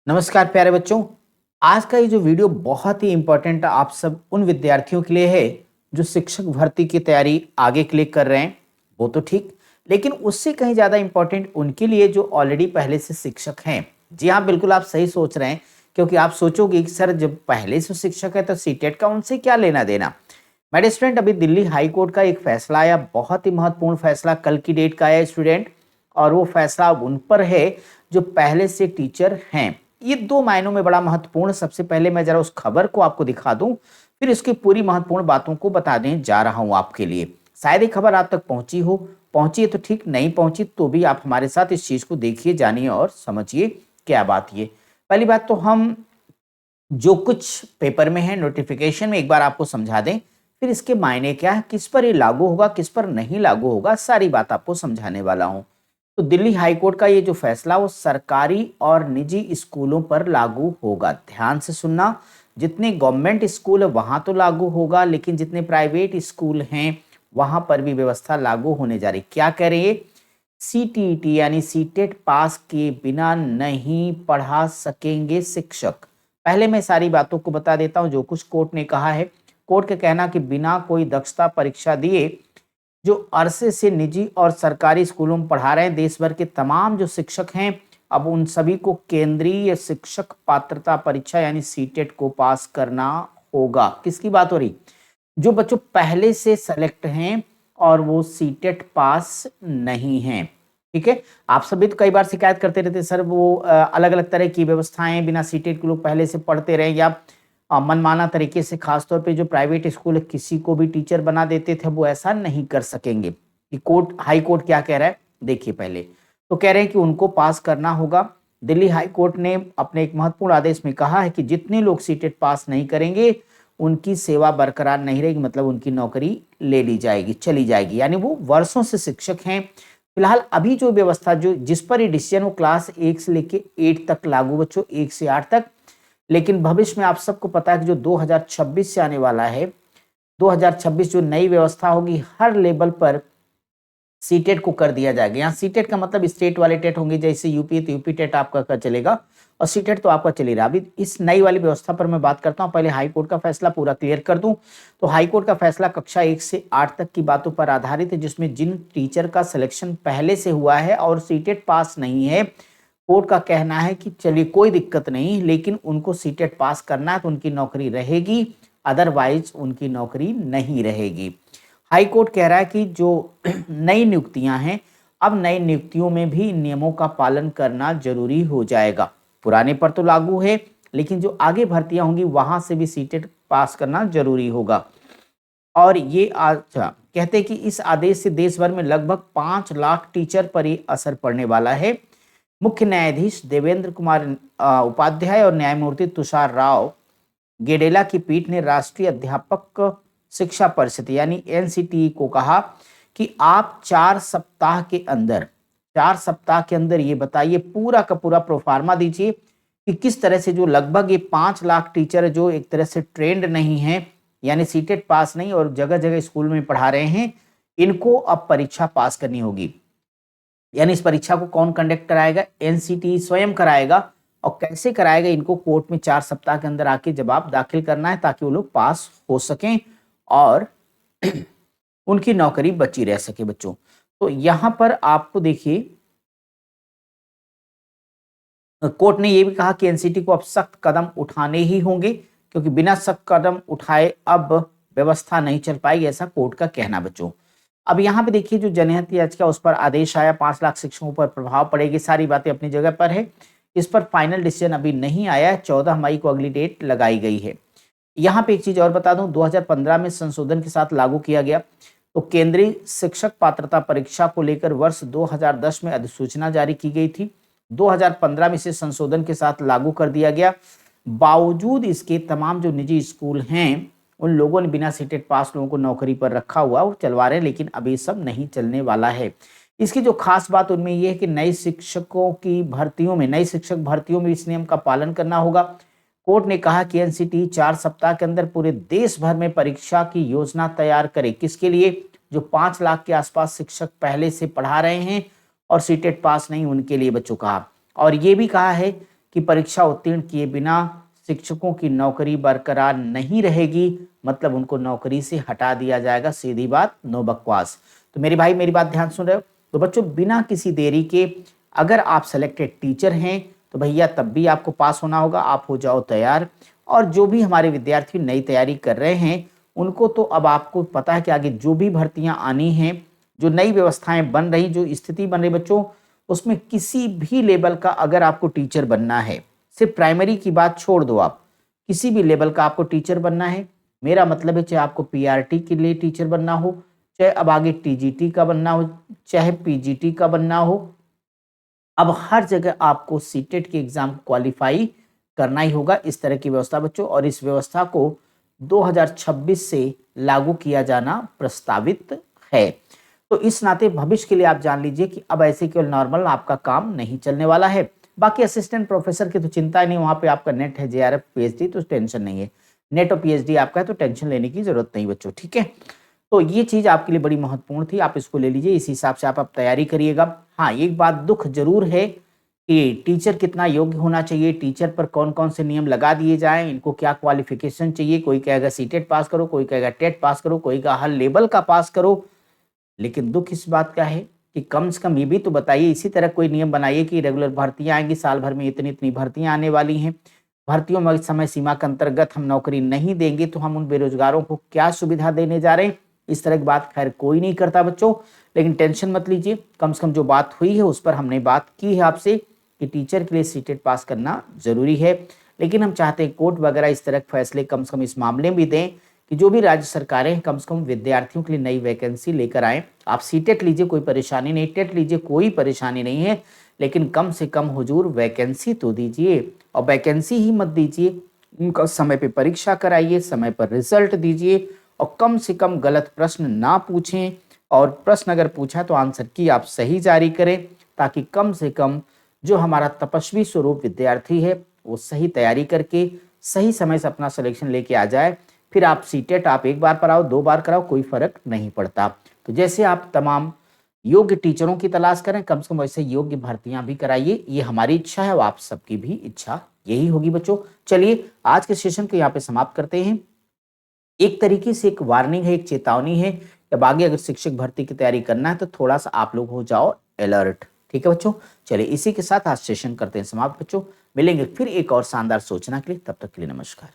नमस्कार प्यारे बच्चों। आज का ये जो वीडियो बहुत ही इम्पोर्टेंट आप सब उन विद्यार्थियों के लिए है जो शिक्षक भर्ती की तैयारी आगे के लिए कर रहे हैं, वो तो ठीक, लेकिन उससे कहीं ज़्यादा इम्पोर्टेंट उनके लिए जो ऑलरेडी पहले से शिक्षक हैं। जी हाँ, बिल्कुल आप सही सोच रहे हैं, क्योंकि आप सोचोगे कि सर जब पहले से शिक्षक है तो सीटेट का उनसे क्या लेना देना। मेरे स्टूडेंट, अभी दिल्ली हाई कोर्ट का एक फैसला आया, बहुत ही महत्वपूर्ण फैसला, कल की डेट का आया स्टूडेंट, और वो फैसला उन पर है जो पहले से टीचर हैं। ये दो मायनों में बड़ा महत्वपूर्ण। सबसे पहले मैं जरा उस खबर को आपको दिखा दूं, फिर इसकी पूरी महत्वपूर्ण बातों को बताने जा रहा हूं आपके लिए। शायद ये खबर आप तक पहुंची हो, पहुंची है तो ठीक, नहीं पहुंची तो भी आप हमारे साथ इस चीज को देखिए, जानिए और समझिए क्या बात ये। पहली बात तो हम जो कुछ पेपर में है, नोटिफिकेशन में एक बार आपको समझा दें, फिर इसके मायने क्या है, किस पर ये लागू होगा, किस पर नहीं लागू होगा, सारी बात आपको समझाने वाला हूं। तो दिल्ली हाई कोर्ट का ये जो फैसला वो सरकारी और निजी स्कूलों पर लागू होगा। ध्यान से सुनना, जितने गवर्नमेंट स्कूल है वहां तो लागू होगा, लेकिन जितने प्राइवेट स्कूल हैं वहां पर भी व्यवस्था लागू होने जा रही। क्या कह रही है? सीटीईटी यानी सीटेट पास के बिना नहीं पढ़ा सकेंगे शिक्षक। पहले मैं सारी बातों को बता देता हूं जो कुछ कोर्ट ने कहा है। कोर्ट का कहना कि बिना कोई दक्षता परीक्षा दिए जो अरसे से निजी और सरकारी स्कूलों में पढ़ा रहे हैं देश भर के तमाम जो शिक्षक हैं, अब उन सभी को केंद्रीय शिक्षक पात्रता परीक्षा यानी सीटेट को पास करना होगा। किसकी बात हो रही? जो बच्चों पहले से सेलेक्ट हैं और वो सीटेट पास नहीं हैं। ठीक है, आप सभी तो कई बार शिकायत करते रहते सर वो अलग अलग तरह की व्यवस्थाएं, बिना सीटेट के लोग पहले से पढ़ते रहे या मनमाना तरीके से, खासतौर पे जो प्राइवेट स्कूल है किसी को भी टीचर बना देते थे, वो ऐसा नहीं कर सकेंगे। कि कोर्ट, हाई कोर्ट क्या कह रहा है देखिए। पहले तो कह रहे हैं कि उनको पास करना होगा। दिल्ली हाई कोर्ट ने अपने एक महत्वपूर्ण आदेश में कहा है कि जितने लोग सीटेट पास नहीं करेंगे उनकी सेवा बरकरार नहीं रहेगी, मतलब उनकी नौकरी ले ली जाएगी, चली जाएगी। यानी वो वर्षों से शिक्षक हैं। फिलहाल अभी जो व्यवस्था जो जिस पर ये डिसीजन वो क्लास 1 से लेके 8 तक लागू बच्चों, 1 से 8 तक। लेकिन भविष्य में आप सबको पता है कि जो 2026 से आने वाला है, 2026 जो नई व्यवस्था होगी, हर लेवल पर सीटेट को कर दिया जाएगा। यहाँ सीटेट का मतलब स्टेट वाले टेट होंगे, जैसे यूपी तो यूपी टेट आपका का चलेगा और सीटेट तो आपका चलेगा। अभी इस नई वाली व्यवस्था पर मैं बात करता हूँ, पहले हाई कोर्ट का फैसला पूरा क्लियर कर दूं। तो हाई कोर्ट का फैसला कक्षा 1 से 8 तक की बातों पर आधारित है, जिसमें जिन टीचर का सिलेक्शन पहले से हुआ है और सीटेट पास नहीं है, कोर्ट का कहना है कि चलिए कोई दिक्कत नहीं, लेकिन उनको सीटेट पास करना है तो उनकी नौकरी रहेगी, अदरवाइज उनकी नौकरी नहीं रहेगी। हाई कोर्ट कह रहा है कि जो नई नियुक्तियां हैं, अब नई नियुक्तियों में भी इन नियमों का पालन करना जरूरी हो जाएगा। पुराने पर तो लागू है, लेकिन जो आगे भर्तियां होंगी वहां से भी सीटेट पास करना जरूरी होगा। और ये अच्छा कहते हैं कि इस आदेश से देश भर में लगभग 5 लाख टीचर पर ही असर पड़ने वाला है। मुख्य न्यायाधीश देवेंद्र कुमार उपाध्याय और न्यायमूर्ति तुषार राव गेडेला की पीठ ने राष्ट्रीय अध्यापक शिक्षा परिषद यानी एनसीटीई को कहा कि आप 4 सप्ताह के अंदर ये बताइए, पूरा का पूरा प्रोफार्मा दीजिए कि किस तरह से जो लगभग ये 5 लाख टीचर जो एक तरह से ट्रेंड नहीं है, यानी सीटेट पास नहीं और जगह जगह स्कूल में पढ़ा रहे हैं, इनको अब परीक्षा पास करनी होगी। यानी इस परीक्षा को कौन कंडक्ट कराएगा? एनसीटीई स्वयं कराएगा। और कैसे कराएगा? इनको कोर्ट में 4 सप्ताह के अंदर आके जवाब दाखिल करना है ताकि वो लोग पास हो सकें और उनकी नौकरी बची रह सके बच्चों। तो यहां पर आपको देखिए, कोर्ट ने यह भी कहा कि एनसीटी को अब सख्त कदम उठाने ही होंगे, क्योंकि बिना सख्त कदम उठाए अब व्यवस्था नहीं चल पाएगी, ऐसा कोर्ट का कहना बच्चों। अब यहाँ पे देखिए, जो जनहित याचिका उस पर आदेश आया, 5 लाख शिक्षकों पर प्रभाव पड़ेगी, सारी बातें अपनी जगह पर है। इस पर फाइनल डिसीजन अभी नहीं आया है, 14 मई को अगली डेट लगाई गई है। यहाँ पे एक चीज और बता दूं, 2015 में संशोधन के साथ लागू किया गया। तो केंद्रीय शिक्षक पात्रता परीक्षा को लेकर वर्ष 2010 में अधिसूचना जारी की गई थी। 2015 में इसे संशोधन के साथ लागू कर दिया गया। बावजूद इसके तमाम जो निजी स्कूल हैं उन लोगों ने बिना सीटेट पास लोगों को नौकरी पर रखा हुआ, वो चलवा रहे हैं, लेकिन अभी सब नहीं चलने वाला है। इसकी जो खास बात उनमें यह है कि नए शिक्षकों की भर्तियों में, नई शिक्षक भर्तियों में इस नियम का पालन करना होगा। कोर्ट ने कहा कि एनसीटी 4 सप्ताह के अंदर पूरे देश भर में परीक्षा की योजना तैयार करे। किसके लिए? जो 5 लाख के आसपास शिक्षक पहले से पढ़ा रहे हैं और सीटेट पास नहीं, उनके लिए बच्चों कहा। और ये भी कहा है कि परीक्षा उत्तीर्ण किए बिना शिक्षकों की नौकरी बरकरार नहीं रहेगी, मतलब उनको नौकरी से हटा दिया जाएगा। सीधी बात, नो बकवास। तो मेरे भाई मेरी बात ध्यान सुन रहे हो? तो बच्चों बिना किसी देरी के अगर आप सेलेक्टेड टीचर हैं तो भैया तब भी आपको पास होना होगा, आप हो जाओ तैयार। और जो भी हमारे विद्यार्थी नई तैयारी कर रहे हैं उनको तो अब आपको पता है कि आगे जो भी भर्तियां आनी हैं, जो नई व्यवस्थाएं बन रही, जो स्थिति बन रही बच्चों, उसमें किसी भी लेवल का अगर आपको टीचर बनना है, सिर्फ प्राइमरी की बात छोड़ दो, आप किसी भी लेवल का आपको टीचर बनना है, मेरा मतलब है चाहे आपको पीआरटी के लिए टीचर बनना हो, चाहे अब आगे टीजीटी का बनना हो, चाहे पीजीटी का बनना हो, अब हर जगह आपको सीटेट के एग्जाम क्वालिफाई करना ही होगा। इस तरह की व्यवस्था बच्चों, और इस व्यवस्था को 2026 से लागू किया जाना प्रस्तावित है। तो इस नाते भविष्य के लिए आप जान लीजिए कि अब ऐसे केवल नॉर्मल आपका काम नहीं चलने वाला है। बाकी असिस्टेंट प्रोफेसर की तो चिंता नहीं, वहां पे आपका नेट है, जेआरएफ, पीएचडी, तो टेंशन नहीं है। नेट और पीएचडी आपका है तो टेंशन लेने की जरूरत नहीं बच्चों, ठीक है। तो ये चीज आपके लिए बड़ी महत्वपूर्ण थी, आप इसको ले लीजिए, इस हिसाब से आप तैयारी करिएगा। हाँ, एक बात दुख जरूर है कि टीचर कितना योग्य होना चाहिए, टीचर पर कौन कौन से नियम लगा दिए जाएं, इनको क्या क्वालिफिकेशन चाहिए, कोई कहेगा सीटेट पास करो, कोई कहेगा टेट पास करो, कोई का हर लेवल का पास करो। लेकिन दुख इस बात का है कि कम से कम ये भी तो बताइए, इसी तरह कोई नियम बनाइए कि रेगुलर भर्तियां आएंगी, साल भर में इतनी इतनी भर्तियां आने वाली हैं, भर्तियों में समय सीमा के अंतर्गत हम नौकरी नहीं देंगे तो हम उन बेरोजगारों को क्या सुविधा देने जा रहे हैं। इस तरह की बात खैर कोई नहीं करता बच्चों, लेकिन टेंशन मत लीजिए, कम से कम जो बात हुई है उस पर हमने बात की है आपसे कि टीचर के लिए सीटेट पास करना जरूरी है। लेकिन हम चाहते हैं कोर्ट वगैरह इस तरह के फैसले कम से कम इस मामले में भी दें कि जो भी राज्य सरकारें हैं कम से कम विद्यार्थियों के लिए नई वैकेंसी लेकर आए। आप सीटेट लीजिए कोई परेशानी नहीं, टेट लीजिए कोई परेशानी नहीं है, लेकिन कम से कम हुजूर वैकेंसी तो दीजिए। और वैकेंसी ही मत दीजिए, उनका समय पे परीक्षा कराइए, समय पर रिजल्ट दीजिए, और कम से कम गलत प्रश्न ना पूछें, और प्रश्न अगर पूछा तो आंसर की आप सही जारी करें, ताकि कम से कम जो हमारा तपस्वी स्वरूप विद्यार्थी है वो सही तैयारी करके सही समय से अपना सिलेक्शन लेके आ जाए। फिर आप सीटेट आप एक बार कराओ, दो बार कराओ, कोई फर्क नहीं पड़ता। तो जैसे आप तमाम योग्य टीचरों की तलाश करें, कम से कम वैसे योग्य भर्तियां भी कराइए, ये हमारी इच्छा है और आप सबकी भी इच्छा यही होगी बच्चों। चलिए आज के सेशन को यहाँ पे समाप्त करते हैं। एक तरीके से एक वार्निंग है, एक चेतावनी है, अब आगे अगर शिक्षक भर्ती की तैयारी करना है तो थोड़ा सा आप लोग हो जाओ अलर्ट, ठीक है बच्चों। चलिए इसी के साथ आज सेशन करते हैं समाप्त बच्चों, मिलेंगे फिर एक और शानदार सूचना के लिए, तब तक के लिए नमस्कार।